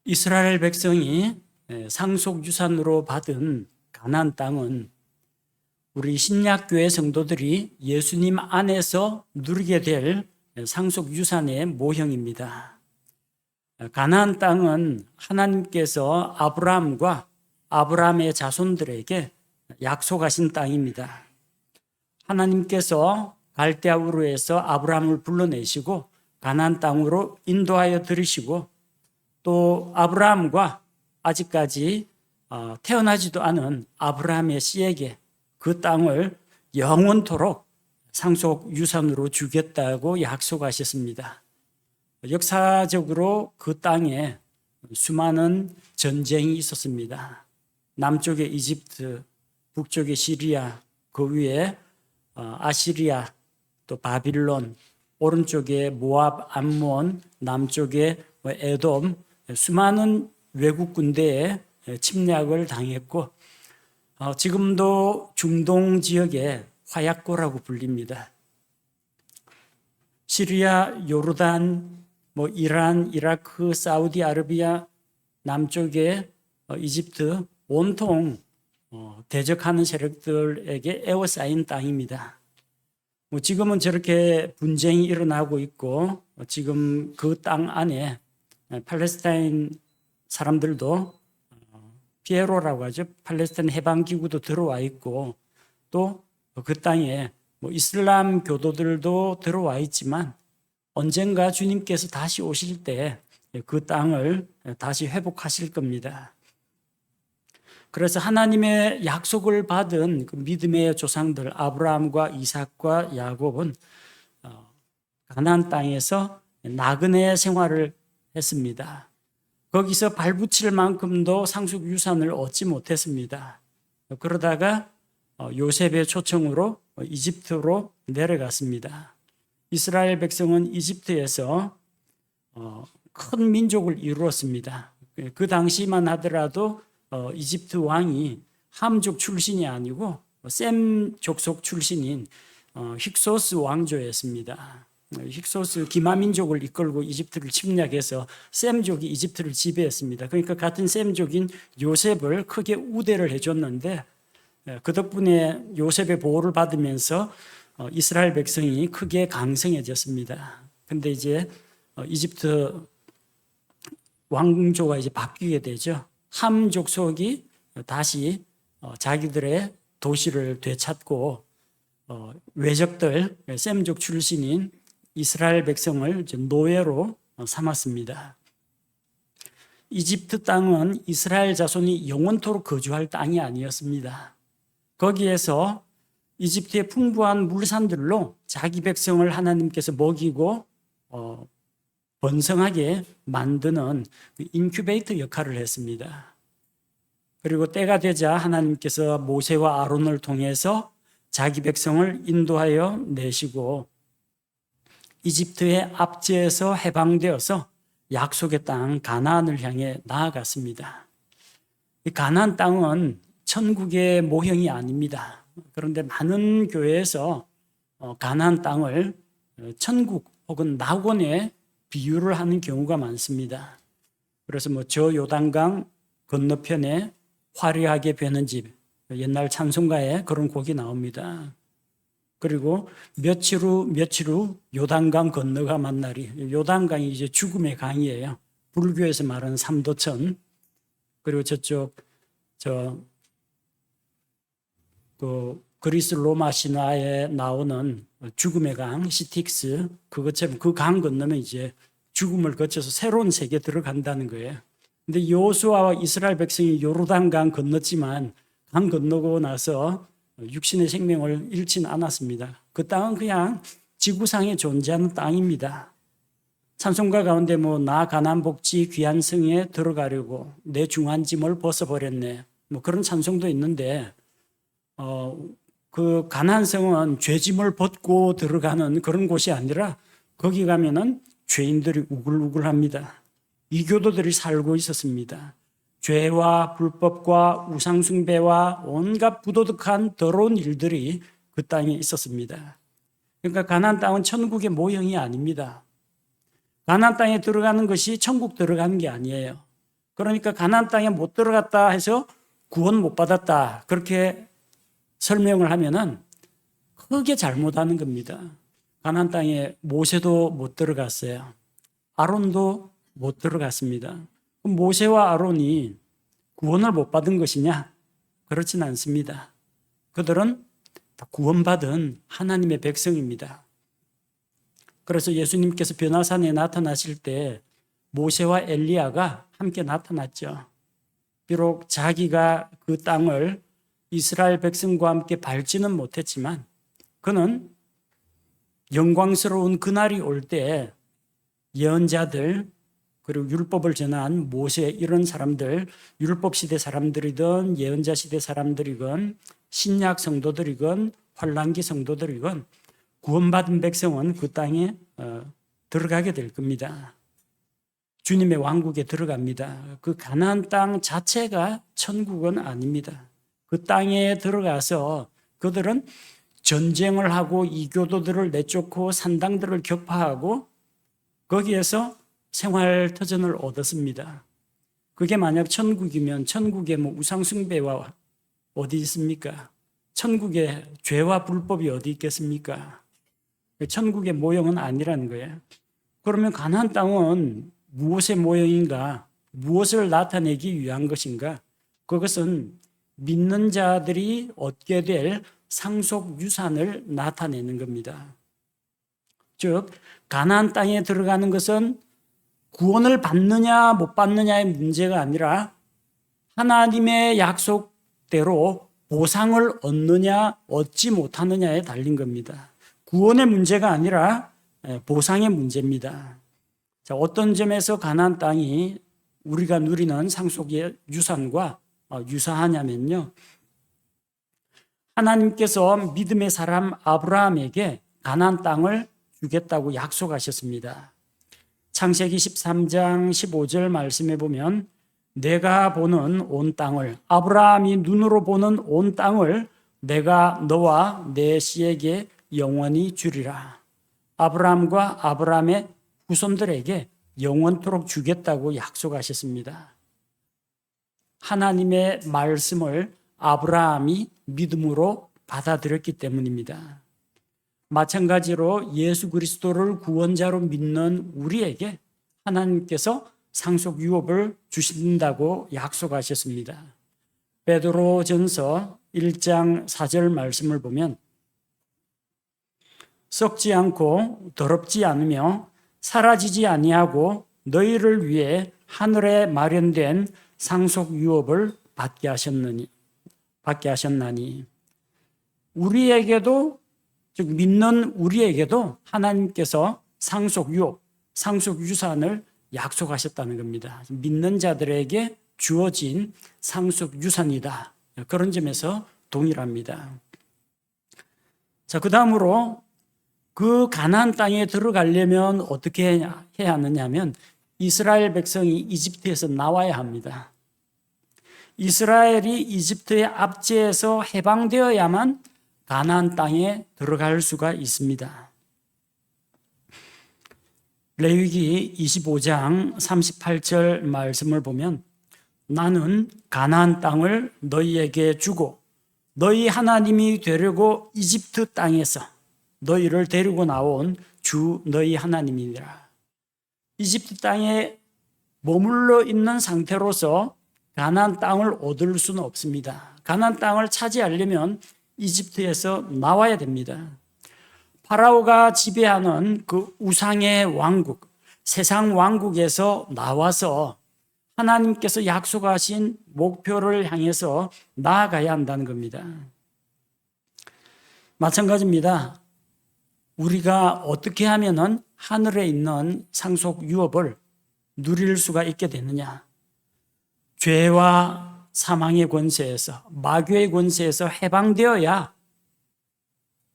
이스라엘 백성이 상속유산으로 받은 가나안 땅은 우리 신약교회 성도들이 예수님 안에서 누리게 될 상속유산의 모형입니다. 가나안 땅은 하나님께서 아브라함과 아브라함의 자손들에게 약속하신 땅입니다. 하나님께서 갈대아 우르에서 아브라함을 불러내시고 가나안 땅으로 인도하여 들이시고 또 아브라함과 아직까지 태어나지도 않은 아브라함의 씨에게 그 땅을 영원토록 상속 유산으로 주겠다고 약속하셨습니다. 역사적으로 그 땅에 수많은 전쟁이 있었습니다. 남쪽에 이집트, 북쪽에 시리아, 그 위에 아시리아, 또 바빌론, 오른쪽에 모압, 암몬, 남쪽에 에돔, 수많은 외국 군대에 침략을 당했고 지금도 중동 지역의 화약고라고 불립니다. 시리아, 요르단, 이란, 이라크, 사우디아라비아, 남쪽에 이집트 온통 대적하는 세력들에게 에워싸인 땅입니다. 지금은 저렇게 분쟁이 일어나고 있고 지금 그 땅 안에 팔레스타인 사람들도 피에로라고 하죠. 팔레스타인 해방기구도 들어와 있고 또 그 땅에 이슬람 교도들도 들어와 있지만 언젠가 주님께서 다시 오실 때 그 땅을 다시 회복하실 겁니다. 그래서 하나님의 약속을 받은 그 믿음의 조상들 아브라함과 이삭과 야곱은 가나안 땅에서 나그네 생활을 했습니다. 거기서 발붙일 만큼도 상속 유산을 얻지 못했습니다. 그러다가 요셉의 초청으로 이집트로 내려갔습니다. 이스라엘 백성은 이집트에서 큰 민족을 이루었습니다. 그 당시만 하더라도 이집트 왕이 함족 출신이 아니고 셈 족속 출신인 힉소스 왕조였습니다. 힉소스 기마민족을 이끌고 이집트를 침략해서 셈족이 이집트를 지배했습니다. 그러니까 같은 셈족인 요셉을 크게 우대를 해줬는데 그 덕분에 요셉의 보호를 받으면서 이스라엘 백성이 크게 강성해졌습니다. 근데 이제 이집트 왕조가 이제 바뀌게 되죠. 함 족속이 다시 자기들의 도시를 되찾고 외적들 셈족 출신인 이스라엘 백성을 노예로 삼았습니다. 이집트 땅은 이스라엘 자손이 영원토록 거주할 땅이 아니었습니다. 거기에서 이집트의 풍부한 물산들로 자기 백성을 하나님께서 먹이고 번성하게 만드는 인큐베이터 역할을 했습니다. 그리고 때가 되자 하나님께서 모세와 아론을 통해서 자기 백성을 인도하여 내시고 이집트의 압제에서 해방되어서 약속의 땅 가나안을 향해 나아갔습니다. 이 가나안 땅은 천국의 모형이 아닙니다. 그런데 많은 교회에서 가나안 땅을 천국 혹은 낙원의 비유를 하는 경우가 많습니다. 그래서 저 요단강 건너편에 화려하게 베는 집, 옛날 찬송가에 그런 곡이 나옵니다. 그리고 며칠 후 요단강 건너가 만나리. 요단강이 이제 죽음의 강이에요. 불교에서 말하는 삼도천. 그리고 저쪽 그리스 로마 신화에 나오는 죽음의 강 시틱스, 그것처럼 그 강 건너면 이제 죽음을 거쳐서 새로운 세계에 들어간다는 거예요. 근데 여호수아와 이스라엘 백성이 요르단강 건넜지만 강 건너고 나서 육신의 생명을 잃지는 않았습니다. 그 땅은 그냥 지구상에 존재하는 땅입니다. 찬송가 가운데 나 가나안 복지 귀한 성에 들어가려고 내 중한 짐을 벗어버렸네. 그런 찬송도 있는데 그 가나안 성은 죄짐을 벗고 들어가는 그런 곳이 아니라 거기 가면은 죄인들이 우글우글합니다. 이교도들이 살고 있었습니다. 죄와 불법과 우상숭배와 온갖 부도덕한 더러운 일들이 그 땅에 있었습니다. 그러니까 가나안 땅은 천국의 모형이 아닙니다. 가나안 땅에 들어가는 것이 천국 들어가는 게 아니에요. 그러니까 가나안 땅에 못 들어갔다 해서 구원 못 받았다, 그렇게 설명을 하면은 크게 잘못하는 겁니다. 가나안 땅에 모세도 못 들어갔어요. 아론도 못 들어갔습니다. 그럼 모세와 아론이 구원을 못 받은 것이냐? 그렇진 않습니다. 그들은 다 구원받은 하나님의 백성입니다. 그래서 예수님께서 변화산에 나타나실 때 모세와 엘리야가 함께 나타났죠. 비록 자기가 그 땅을 이스라엘 백성과 함께 밟지는 못했지만 그는 영광스러운 그날이 올 때 예언자들, 그리고 율법을 전한 모세, 이런 사람들, 율법 시대 사람들이든 예언자 시대 사람들이건 신약 성도들이건 환란기 성도들이건 구원받은 백성은 그 땅에 들어가게 될 겁니다. 주님의 왕국에 들어갑니다. 그 가나안 땅 자체가 천국은 아닙니다. 그 땅에 들어가서 그들은 전쟁을 하고 이교도들을 내쫓고 산당들을 격파하고 거기에서 생활터전을 얻었습니다. 그게 만약 천국이면 천국에 뭐 우상숭배와 어디 있습니까? 천국에 죄와 불법이 어디 있겠습니까? 천국의 모형은 아니라는 거예요. 그러면 가나안 땅은 무엇의 모형인가? 무엇을 나타내기 위한 것인가? 그것은 믿는 자들이 얻게 될 상속 유산을 나타내는 겁니다. 즉 가나안 땅에 들어가는 것은 구원을 받느냐 못 받느냐의 문제가 아니라 하나님의 약속대로 보상을 얻느냐 얻지 못하느냐에 달린 겁니다. 구원의 문제가 아니라 보상의 문제입니다. 자, 어떤 점에서 가나안 땅이 우리가 누리는 상속의 유산과 유사하냐면요, 하나님께서 믿음의 사람 아브라함에게 가나안 땅을 주겠다고 약속하셨습니다. 창세기 13장 15절 말씀에 보면 내가 보는 온 땅을, 아브라함이 눈으로 보는 온 땅을 내가 너와 내 씨에게 영원히 주리라. 아브라함과 아브라함의 후손들에게 영원토록 주겠다고 약속하셨습니다. 하나님의 말씀을 아브라함이 믿음으로 받아들였기 때문입니다. 마찬가지로 예수 그리스도를 구원자로 믿는 우리에게 하나님께서 상속 유업을 주신다고 약속하셨습니다. 베드로전서 1장 4절 말씀을 보면 썩지 않고 더럽지 않으며 사라지지 아니하고 너희를 위해 하늘에 마련된 상속 유업을 받게 하셨나니, 우리에게도, 즉 믿는 우리에게도 하나님께서 상속 유업, 상속 유산을 약속하셨다는 겁니다. 믿는 자들에게 주어진 상속 유산이다. 그런 점에서 동일합니다. 자, 그 다음으로 그 가나안 땅에 들어가려면 어떻게 해야 하느냐 하면 이스라엘 백성이 이집트에서 나와야 합니다. 이스라엘이 이집트의 압제에서 해방되어야만 가나안 땅에 들어갈 수가 있습니다. 레위기 25장 38절 말씀을 보면 나는 가나안 땅을 너희에게 주고 너희 하나님이 되려고 이집트 땅에서 너희를 데리고 나온 주 너희 하나님이니라. 이집트 땅에 머물러 있는 상태로서 가나안 땅을 얻을 수는 없습니다. 가나안 땅을 차지하려면 이집트에서 나와야 됩니다. 파라오가 지배하는 그 우상의 왕국, 세상 왕국에서 나와서 하나님께서 약속하신 목표를 향해서 나아가야 한다는 겁니다. 마찬가지입니다. 우리가 어떻게 하면은 하늘에 있는 상속 유업을 누릴 수가 있게 되느냐? 죄와 사망의 권세에서, 마귀의 권세에서 해방되어야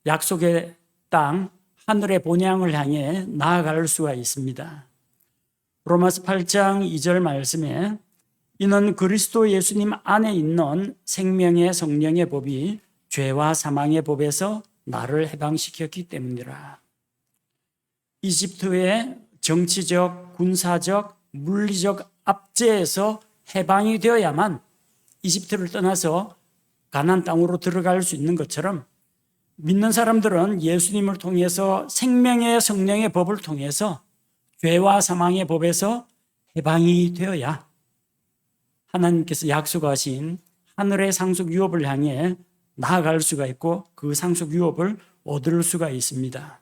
약속의 땅, 하늘의 본향을 향해 나아갈 수가 있습니다. 로마서 8장 2절 말씀에 이는 그리스도 예수님 안에 있는 생명의 성령의 법이 죄와 사망의 법에서 나를 해방시켰기 때문이라. 이집트의 정치적, 군사적, 물리적 압제에서 해방이 되어야만 이집트를 떠나서 가나안 땅으로 들어갈 수 있는 것처럼 믿는 사람들은 예수님을 통해서 생명의 성령의 법을 통해서 죄와 사망의 법에서 해방이 되어야 하나님께서 약속하신 하늘의 상속 유업을 향해 나아갈 수가 있고 그 상속 유업을 얻을 수가 있습니다.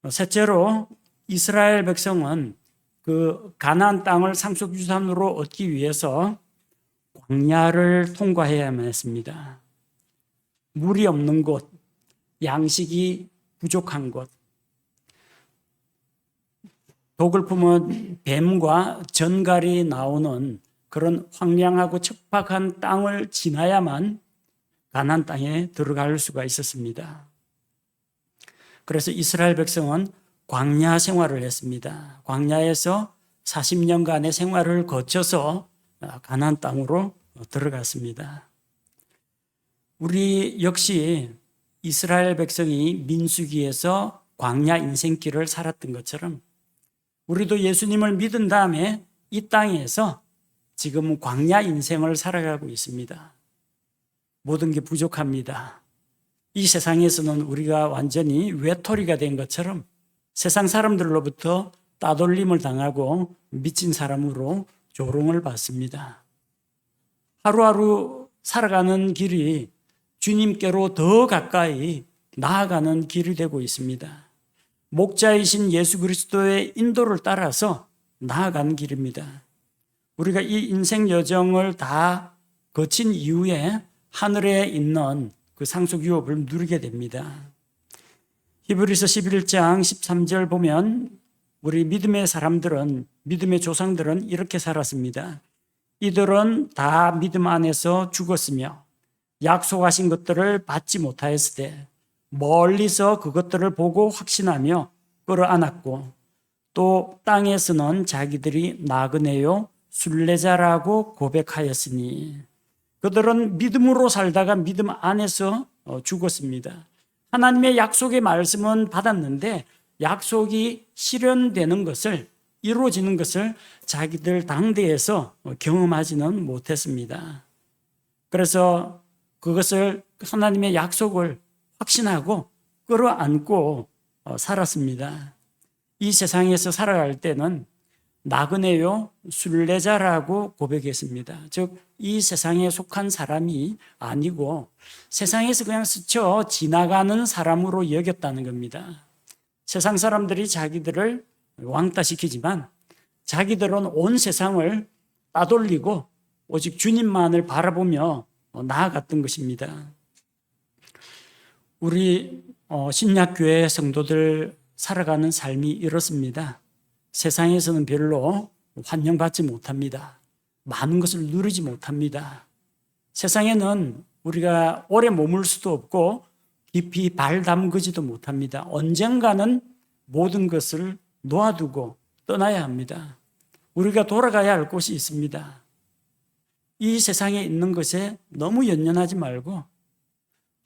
셋째로 이스라엘 백성은 그 가나안 땅을 상속 유산으로 얻기 위해서 광야를 통과해야만 했습니다. 물이 없는 곳, 양식이 부족한 곳, 독을 품은 뱀과 전갈이 나오는 그런 황량하고 척박한 땅을 지나야만 가나안 땅에 들어갈 수가 있었습니다. 그래서 이스라엘 백성은 광야 생활을 했습니다. 광야에서 40년간의 생활을 거쳐서 가나안 땅으로 들어갔습니다. 우리 역시 이스라엘 백성이 민수기에서 광야 인생길을 살았던 것처럼 우리도 예수님을 믿은 다음에 이 땅에서 지금 광야 인생을 살아가고 있습니다. 모든 게 부족합니다. 이 세상에서는 우리가 완전히 외톨이가 된 것처럼 세상 사람들로부터 따돌림을 당하고 미친 사람으로 조롱을 받습니다. 하루하루 살아가는 길이 주님께로 더 가까이 나아가는 길이 되고 있습니다. 목자이신 예수 그리스도의 인도를 따라서 나아가는 길입니다. 우리가 이 인생 여정을 다 거친 이후에 하늘에 있는 그 상속 유업을 누리게 됩니다. 히브리서 11장 13절 보면 우리 믿음의 사람들은, 믿음의 조상들은 이렇게 살았습니다. 이들은 다 믿음 안에서 죽었으며 약속하신 것들을 받지 못하였을 때 멀리서 그것들을 보고 확신하며 끌어안았고 또 땅에서는 자기들이 나그네요 순례자라고 고백하였으니 그들은 믿음으로 살다가 믿음 안에서 죽었습니다. 하나님의 약속의 말씀은 받았는데 약속이 실현되는 것을, 이루어지는 것을 자기들 당대에서 경험하지는 못했습니다. 그래서 그것을 하나님의 약속을 확신하고 끌어안고 살았습니다. 이 세상에서 살아갈 때는 나그네요 순례자라고 고백했습니다. 즉 이 세상에 속한 사람이 아니고 세상에서 그냥 스쳐 지나가는 사람으로 여겼다는 겁니다. 세상 사람들이 자기들을 왕따시키지만 자기들은 온 세상을 따돌리고 오직 주님만을 바라보며 나아갔던 것입니다. 우리 신약교회 성도들 살아가는 삶이 이렇습니다. 세상에서는 별로 환영받지 못합니다. 많은 것을 누리지 못합니다. 세상에는 우리가 오래 머물 수도 없고 깊이 발 담그지도 못합니다. 언젠가는 모든 것을 놓아두고 떠나야 합니다. 우리가 돌아가야 할 곳이 있습니다. 이 세상에 있는 것에 너무 연연하지 말고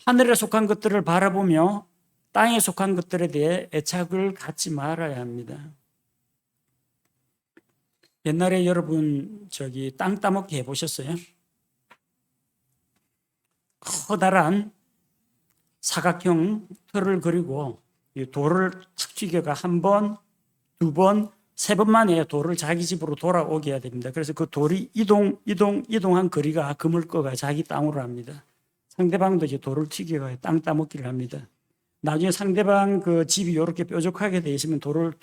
하늘에 속한 것들을 바라보며 땅에 속한 것들에 대해 애착을 갖지 말아야 합니다. 옛날에 여러분 땅 따먹기 해보셨어요? 커다란 사각형 틀을 그리고 이 돌을 탁 튀겨가 한 번, 두 번, 세 번 만에 돌을 자기 집으로 돌아오게 해야 됩니다. 그래서 그 돌이 이동한 거리가 그물 거가 자기 땅으로 합니다. 상대방도 이제 돌을 튀겨가 땅 따먹기를 합니다. 나중에 상대방 그 집이 이렇게 뾰족하게 되어 있으면 돌을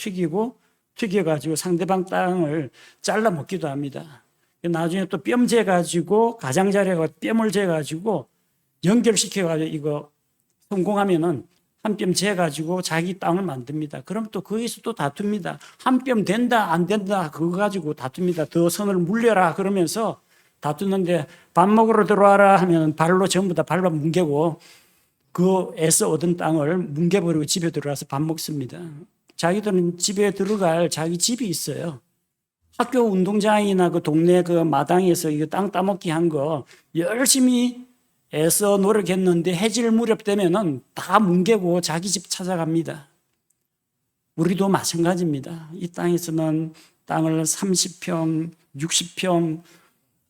튀겨가지고 상대방 땅을 잘라 먹기도 합니다. 나중에 또 뼘 재가지고 가장자리가 뼘을 재가지고 연결시켜가지고 이거 성공하면은 한 뼘 재가지고 자기 땅을 만듭니다. 그럼 또 거기서 또 다툽니다. 한 뼘 된다 안 된다 그거 가지고 다툽니다. 더 선을 물려라 그러면서 다투는데 밥 먹으러 들어와라 하면 발로 전부 다 발로 뭉개고 그 애써 얻은 땅을 뭉개버리고 집에 들어와서 밥 먹습니다. 자기들은 집에 들어갈 자기 집이 있어요. 학교 운동장이나 그 동네 그 마당에서 이거 땅 따먹기 한 거 열심히 애써 노력했는데 해질 무렵 되면은 다 뭉개고 자기 집 찾아갑니다. 우리도 마찬가지입니다. 이 땅에서는 땅을 30평, 60평,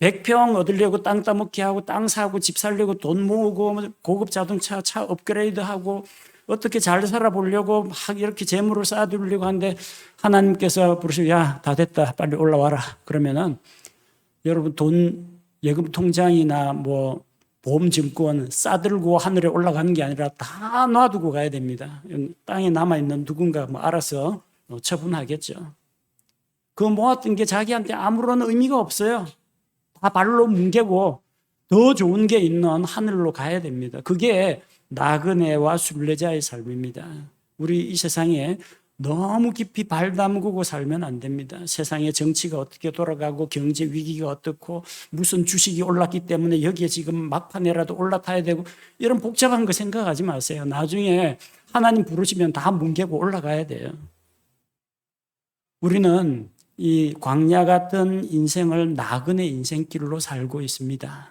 100평 얻으려고 땅 따먹기 하고 땅 사고 집 살려고 돈 모으고 고급 자동차 차 업그레이드하고 어떻게 잘 살아보려고 막 이렇게 재물을 쌓아두려고 하는데 하나님께서 부르시고 야, 다 됐다. 빨리 올라와라. 그러면은 여러분 돈 예금 통장이나 뭐 보험증권 싸들고 하늘에 올라가는 게 아니라 다 놔두고 가야 됩니다. 땅에 남아있는 누군가 뭐 알아서 처분하겠죠. 그 모았던 게 자기한테 아무런 의미가 없어요. 다 발로 뭉개고 더 좋은 게 있는 하늘로 가야 됩니다. 그게 나그네와 순례자의 삶입니다. 우리 이 세상에 너무 깊이 발 담그고 살면 안 됩니다. 세상의 정치가 어떻게 돌아가고 경제 위기가 어떻고 무슨 주식이 올랐기 때문에 여기에 지금 막판에라도 올라타야 되고 이런 복잡한 거 생각하지 마세요. 나중에 하나님 부르시면 다 뭉개고 올라가야 돼요. 우리는 이 광야 같은 인생을 나그네 인생길로 살고 있습니다.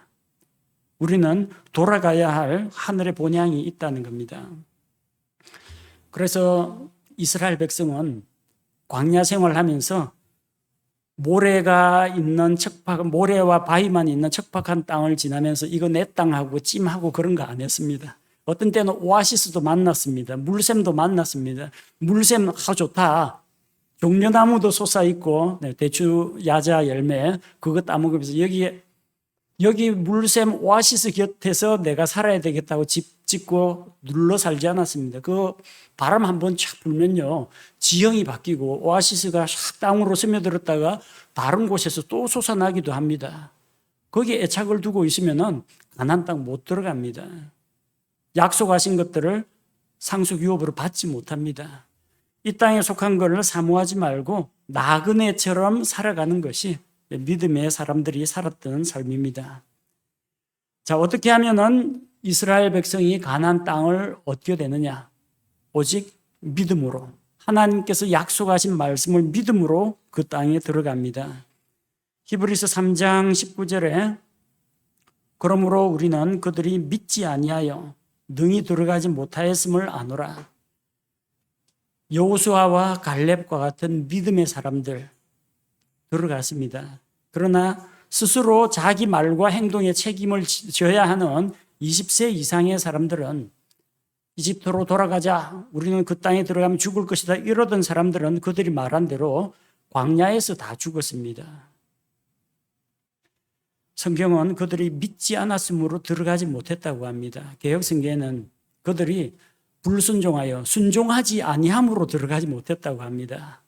우리는 돌아가야 할 하늘의 본향이 있다는 겁니다. 그래서 이스라엘 백성은 광야 생활하면서 모래가 있는 모래와 바위만 있는 척박한 땅을 지나면서 이거 내 땅하고 찜하고 그런 거 안 했습니다. 어떤 때는 오아시스도 만났습니다. 물샘도 만났습니다. 물샘 좋다. 종려나무도 솟아있고 대추 야자 열매 그거 따먹으면서 여기 물샘 오아시스 곁에서 내가 살아야 되겠다고 집 짓고 눌러 살지 않았습니다. 그 바람 한번 쫙 불면요 지형이 바뀌고 오아시스가 샥 땅으로 스며들었다가 다른 곳에서 또 솟아나기도 합니다. 거기에 애착을 두고 있으면은 가나안 땅 못 들어갑니다. 약속하신 것들을 상속 유업으로 받지 못합니다. 이 땅에 속한 것을 사모하지 말고 나그네처럼 살아가는 것이 믿음의 사람들이 살았던 삶입니다. 자, 어떻게 하면은 이스라엘 백성이 가나안 땅을 얻게 되느냐? 오직 믿음으로 하나님께서 약속하신 말씀을 믿음으로 그 땅에 들어갑니다. 히브리서 3장 19절에 그러므로 우리는 그들이 믿지 아니하여 능히 들어가지 못하였음을 아노라. 여호수아와 갈렙과 같은 믿음의 사람들 들어갔습니다. 그러나 스스로 자기 말과 행동에 책임을 져야 하는 20세 이상의 사람들은 이집트로 돌아가자, 우리는 그 땅에 들어가면 죽을 것이다 이러던 사람들은 그들이 말한 대로 광야에서 다 죽었습니다. 성경은 그들이 믿지 않았으므로 들어가지 못했다고 합니다. 개역성경에는 그들이 불순종하여 순종하지 아니함으로 들어가지 못했다고 합니다.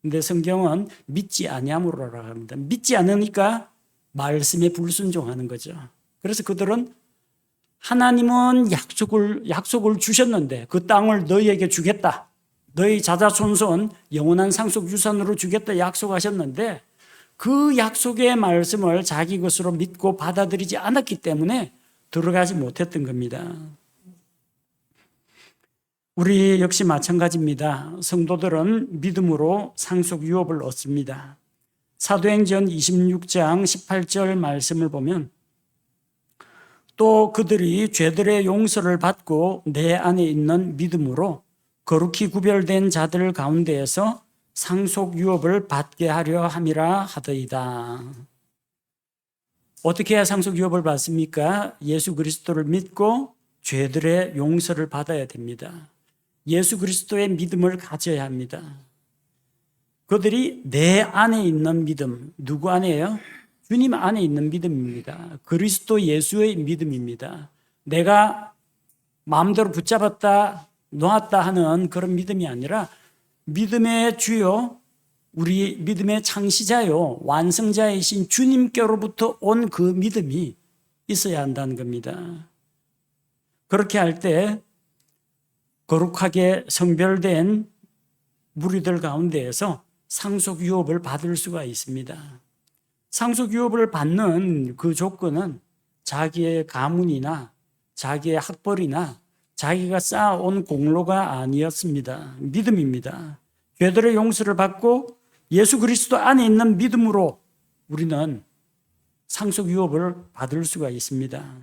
근데 성경은 믿지 아니함으로라고 합니다. 믿지 않으니까 말씀에 불순종하는 거죠. 그래서 그들은 하나님은 약속을 주셨는데 그 땅을 너희에게 주겠다. 너희 자자손손 영원한 상속 유산으로 주겠다 약속하셨는데 그 약속의 말씀을 자기 것으로 믿고 받아들이지 않았기 때문에 들어가지 못했던 겁니다. 우리 역시 마찬가지입니다. 성도들은 믿음으로 상속 유업을 얻습니다. 사도행전 26장 18절 말씀을 보면 또 그들이 죄들의 용서를 받고 내 안에 있는 믿음으로 거룩히 구별된 자들 가운데에서 상속 유업을 받게 하려 함이라 하더이다. 어떻게 해야 상속 유업을 받습니까? 예수 그리스도를 믿고 죄들의 용서를 받아야 됩니다. 예수 그리스도의 믿음을 가져야 합니다. 그들이 내 안에 있는 믿음, 누구 안에요? 주님 안에 있는 믿음입니다. 그리스도 예수의 믿음입니다. 내가 마음대로 붙잡았다, 놓았다 하는 그런 믿음이 아니라 믿음의 주요, 우리 믿음의 창시자요, 완성자이신 주님께로부터 온 그 믿음이 있어야 한다는 겁니다. 그렇게 할 때 거룩하게 성별된 무리들 가운데에서 상속 유업을 받을 수가 있습니다. 상속 유업을 받는 그 조건은 자기의 가문이나 자기의 학벌이나 자기가 쌓아온 공로가 아니었습니다. 믿음입니다. 죄들의 용서를 받고 예수 그리스도 안에 있는 믿음으로 우리는 상속 유업을 받을 수가 있습니다.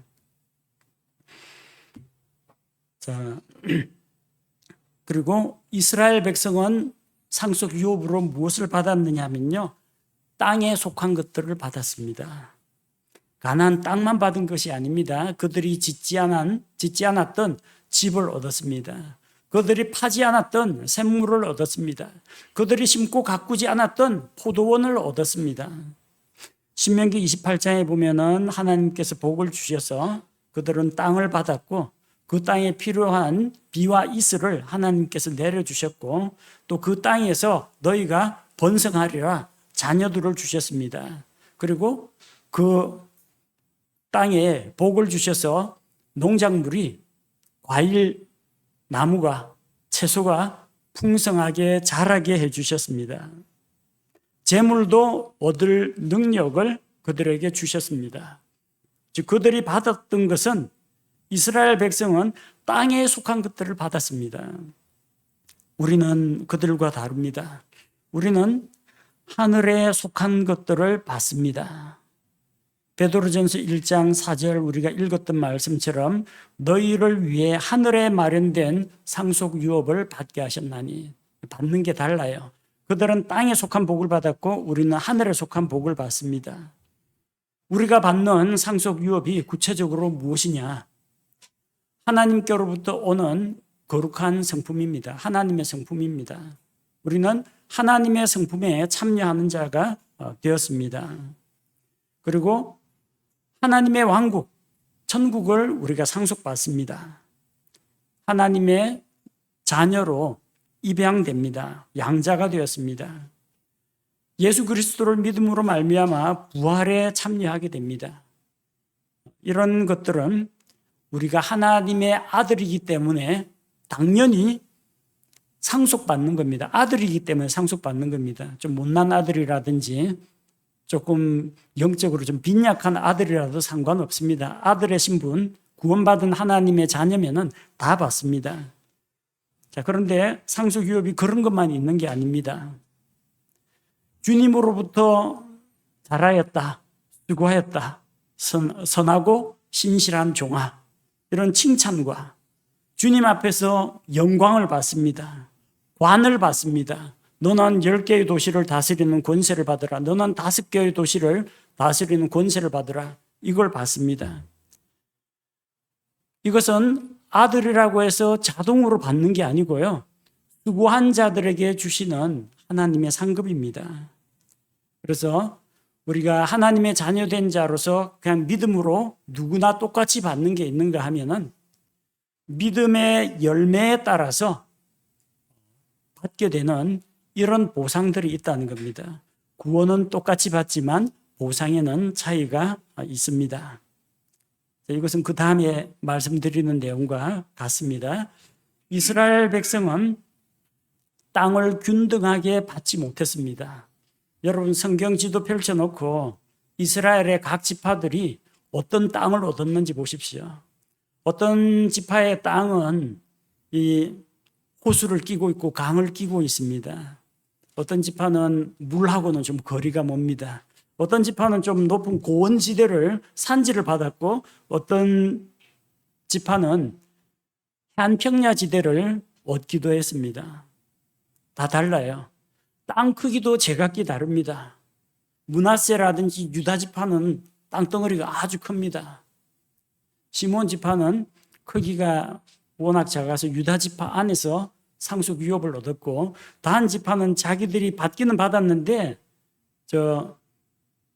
자, 그리고 이스라엘 백성은 상속 유업으로 무엇을 받았느냐 하면요, 땅에 속한 것들을 받았습니다. 가나안 땅만 받은 것이 아닙니다. 그들이 짓지 않았던 집을 얻었습니다. 그들이 파지 않았던 샘물을 얻었습니다. 그들이 심고 가꾸지 않았던 포도원을 얻었습니다. 신명기 28장에 보면은 하나님께서 복을 주셔서 그들은 땅을 받았고 그 땅에 필요한 비와 이슬을 하나님께서 내려주셨고 또 그 땅에서 너희가 번성하리라 자녀들을 주셨습니다. 그리고 그 땅에 복을 주셔서 농작물이 과일, 나무가, 채소가 풍성하게 자라게 해주셨습니다. 재물도 얻을 능력을 그들에게 주셨습니다. 즉 그들이 받았던 것은 이스라엘 백성은 땅에 속한 것들을 받았습니다. 우리는 그들과 다릅니다. 우리는 하늘에 속한 것들을 받습니다. 베드로전서 1장 4절 우리가 읽었던 말씀처럼 너희를 위해 하늘에 마련된 상속 유업을 받게 하셨나니, 받는 게 달라요. 그들은 땅에 속한 복을 받았고 우리는 하늘에 속한 복을 받습니다. 우리가 받는 상속 유업이 구체적으로 무엇이냐? 하나님께로부터 오는 거룩한 성품입니다. 하나님의 성품입니다. 우리는 하나님의 성품에 참여하는 자가 되었습니다. 그리고 하나님의 왕국, 천국을 우리가 상속받습니다. 하나님의 자녀로 입양됩니다. 양자가 되었습니다. 예수 그리스도를 믿음으로 말미암아 부활에 참여하게 됩니다. 이런 것들은 우리가 하나님의 아들이기 때문에 당연히 상속받는 겁니다. 아들이기 때문에 상속받는 겁니다. 좀 못난 아들이라든지 조금 영적으로 좀 빈약한 아들이라도 상관없습니다. 아들의 신분, 구원받은 하나님의 자녀면은 다 받습니다. 자, 그런데 상속 유업이 그런 것만 있는 게 아닙니다. 주님으로부터 잘하였다, 수고하였다, 선하고 신실한 종아, 이런 칭찬과 주님 앞에서 영광을 받습니다. 관을 받습니다. 너는 10개의 도시를 다스리는 권세를 받으라. 너는 5개의 도시를 다스리는 권세를 받으라. 이걸 받습니다. 이것은 아들이라고 해서 자동으로 받는 게 아니고요. 수고한 자들에게 주시는 하나님의 상급입니다. 그래서 우리가 하나님의 자녀된 자로서 그냥 믿음으로 누구나 똑같이 받는 게 있는가 하면은 믿음의 열매에 따라서 받게 되는 이런 보상들이 있다는 겁니다. 구원은 똑같이 받지만 보상에는 차이가 있습니다. 이것은 그 다음에 말씀드리는 내용과 같습니다. 이스라엘 백성은 땅을 균등하게 받지 못했습니다. 여러분 성경 지도 펼쳐놓고 이스라엘의 각 지파들이 어떤 땅을 얻었는지 보십시오. 어떤 지파의 땅은 이 호수를 끼고 있고 강을 끼고 있습니다. 어떤 지파는 물하고는 좀 거리가 멉니다. 어떤 지파는 좀 높은 고원지대를 산지를 받았고 어떤 지파는 한평야지대를 얻기도 했습니다. 다 달라요. 땅 크기도 제각기 다릅니다. 므낫세라든지 유다 지파는 땅덩어리가 아주 큽니다. 시몬 지파는 크기가 워낙 작아서 유다 지파 안에서 상속 유업을 얻었고 단 지파는 자기들이 받기는 받았는데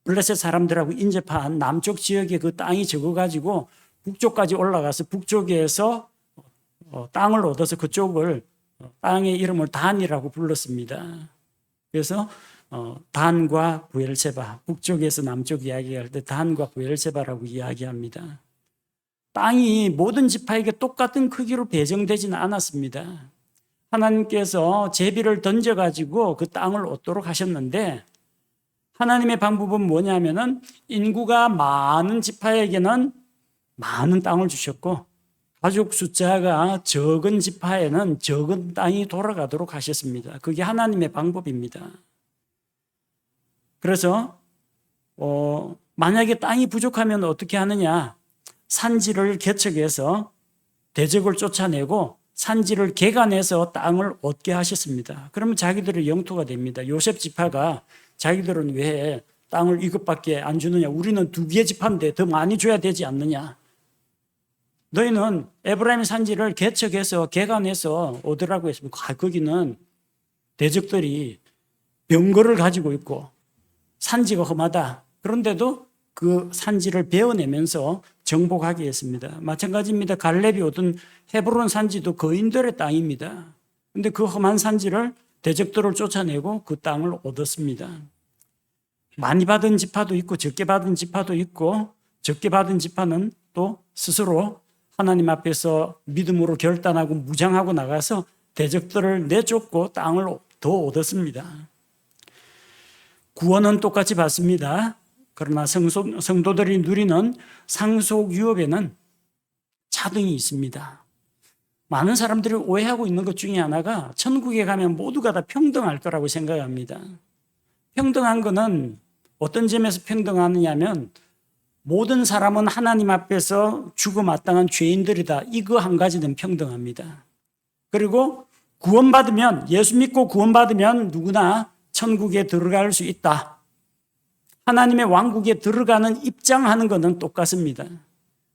블레셋 사람들하고 인접한 남쪽 지역에 그 땅이 적어가지고 북쪽까지 올라가서 북쪽에서 땅을 얻어서 그쪽을 땅의 이름을 단이라고 불렀습니다. 그래서 단과 부엘세바, 북쪽에서 남쪽 이야기할 때 단과 부엘세바라고 이야기합니다. 땅이 모든 지파에게 똑같은 크기로 배정되지는 않았습니다. 하나님께서 제비를 던져가지고 그 땅을 얻도록 하셨는데 하나님의 방법은 뭐냐면은 인구가 많은 지파에게는 많은 땅을 주셨고 가족 숫자가 적은 지파에는 적은 땅이 돌아가도록 하셨습니다. 그게 하나님의 방법입니다. 그래서 만약에 땅이 부족하면 어떻게 하느냐? 산지를 개척해서 대적을 쫓아내고 산지를 개간해서 땅을 얻게 하셨습니다. 그러면 자기들의 영토가 됩니다. 요셉 지파가 자기들은 왜 땅을 이것밖에 안 주느냐? 우리는 2개의 지파인데 더 많이 줘야 되지 않느냐? 너희는 에브라임 산지를 개척해서 개간해서 얻으라고 했습니다. 거기는 대적들이 병거를 가지고 있고 산지가 험하다. 그런데도 그 산지를 베어내면서 정복하게 했습니다. 마찬가지입니다. 갈렙이 얻은 헤브론 산지도 거인들의 땅입니다. 그런데 그 험한 산지를 대적들을 쫓아내고 그 땅을 얻었습니다. 많이 받은 지파도 있고 적게 받은 지파도 있고, 적게 받은 지파는 또 스스로 하나님 앞에서 믿음으로 결단하고 무장하고 나가서 대적들을 내쫓고 땅을 더 얻었습니다. 구원은 똑같이 받습니다. 그러나 성도들이 누리는 상속 유업에는 차등이 있습니다. 많은 사람들이 오해하고 있는 것 중에 하나가 천국에 가면 모두가 다 평등할 거라고 생각합니다. 평등한 것은 어떤 점에서 평등하느냐 하면 모든 사람은 하나님 앞에서 죽어마땅한 죄인들이다. 이거 한 가지는 평등합니다. 그리고 구원받으면, 예수 믿고 구원받으면 누구나 천국에 들어갈 수 있다. 하나님의 왕국에 들어가는 입장하는 것은 똑같습니다.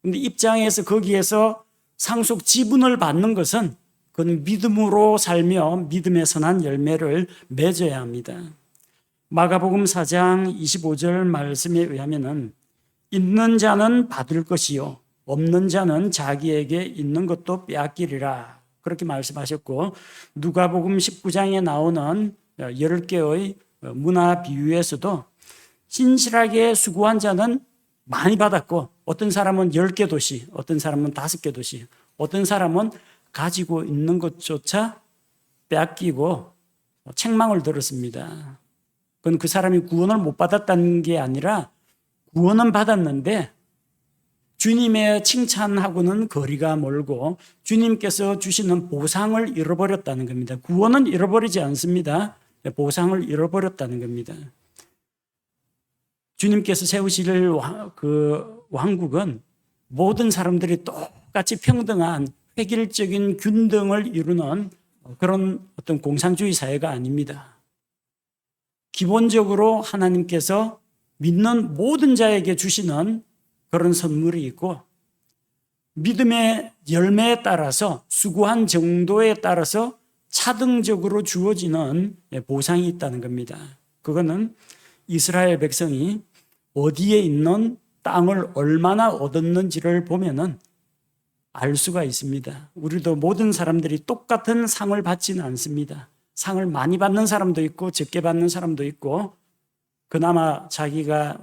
그런데 입장에서 거기에서 상속 지분을 받는 것은 그건 믿음으로 살며 믿음의 선한 열매를 맺어야 합니다. 마가복음 4장 25절 말씀에 의하면은 있는 자는 받을 것이요 없는 자는 자기에게 있는 것도 빼앗기리라. 그렇게 말씀하셨고, 누가복음 19장에 나오는 10개의 문화 비유에서도 신실하게 수고한 자는 많이 받았고, 어떤 사람은 10개 도시, 어떤 사람은 5개 도시, 어떤 사람은 가지고 있는 것조차 빼앗기고 책망을 들었습니다. 그건 그 사람이 구원을 못 받았다는 게 아니라 구원은 받았는데 주님의 칭찬하고는 거리가 멀고 주님께서 주시는 보상을 잃어버렸다는 겁니다. 구원은 잃어버리지 않습니다. 보상을 잃어버렸다는 겁니다. 주님께서 세우실 그 왕국은 모든 사람들이 똑같이 평등한 획일적인 균등을 이루는 그런 어떤 공산주의 사회가 아닙니다. 기본적으로 하나님께서 믿는 모든 자에게 주시는 그런 선물이 있고, 믿음의 열매에 따라서 수고한 정도에 따라서 차등적으로 주어지는 보상이 있다는 겁니다. 그거는 이스라엘 백성이 어디에 있는 땅을 얼마나 얻었는지를 보면은 알 수가 있습니다. 우리도 모든 사람들이 똑같은 상을 받지는 않습니다. 상을 많이 받는 사람도 있고 적게 받는 사람도 있고, 그나마 자기가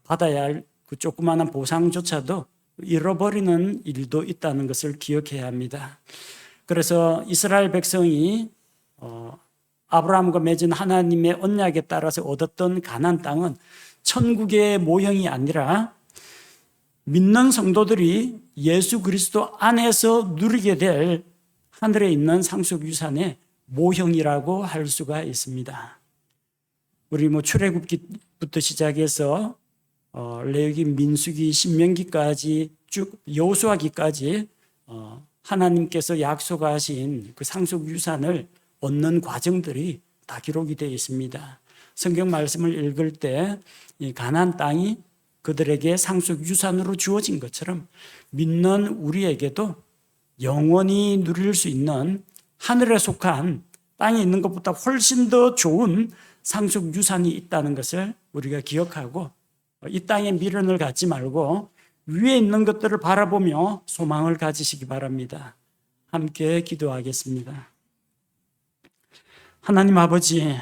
받아야 할 그 조그마한 보상조차도 잃어버리는 일도 있다는 것을 기억해야 합니다. 그래서 이스라엘 백성이 아브라함과 맺은 하나님의 언약에 따라서 얻었던 가나안 땅은 천국의 모형이 아니라 믿는 성도들이 예수 그리스도 안에서 누리게 될 하늘에 있는 상속 유산의 모형이라고 할 수가 있습니다. 우리 출애굽기부터 시작해서 레위기, 민수기, 신명기까지 쭉 여호수아기까지 하나님께서 약속하신 그 상속 유산을 얻는 과정들이 다 기록이 되어 있습니다. 성경 말씀을 읽을 때 이 가나안 땅이 그들에게 상속 유산으로 주어진 것처럼 믿는 우리에게도 영원히 누릴 수 있는 하늘에 속한 땅에 있는 것보다 훨씬 더 좋은 상속 유산이 있다는 것을 우리가 기억하고, 이 땅에 미련을 갖지 말고 위에 있는 것들을 바라보며 소망을 가지시기 바랍니다. 함께 기도하겠습니다. 하나님 아버지,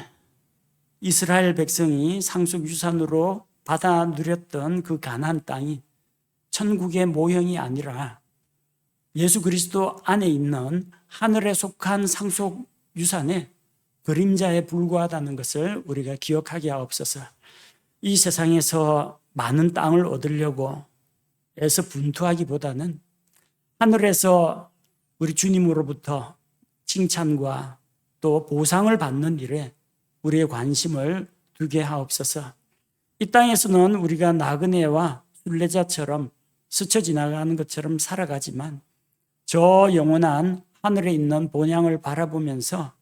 이스라엘 백성이 상속 유산으로 받아 누렸던 그 가나안 땅이 천국의 모형이 아니라 예수 그리스도 안에 있는 하늘에 속한 상속 유산의 그림자에 불과하다는 것을 우리가 기억하게 하옵소서. 이 세상에서 많은 땅을 얻으려고 애써 분투하기보다는 하늘에서 우리 주님으로부터 칭찬과 또 보상을 받는 일에 우리의 관심을 두게 하옵소서. 이 땅에서는 우리가 나그네와 순례자처럼 스쳐 지나가는 것처럼 살아가지만 저 영원한 하늘에 있는 본향을 바라보면서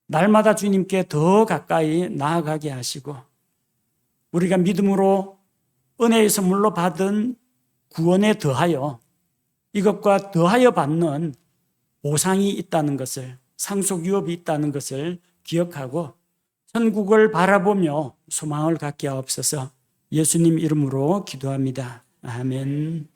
날마다 주님께 더 가까이 나아가게 하시고 우리가 믿음으로 은혜의 선물로 받은 구원에 더하여 이것과 더하여 받는 보상이 있다는 것을, 상속유업이 있다는 것을 기억하고 천국을 바라보며 소망을 갖게 하옵소서. 예수님 이름으로 기도합니다. 아멘.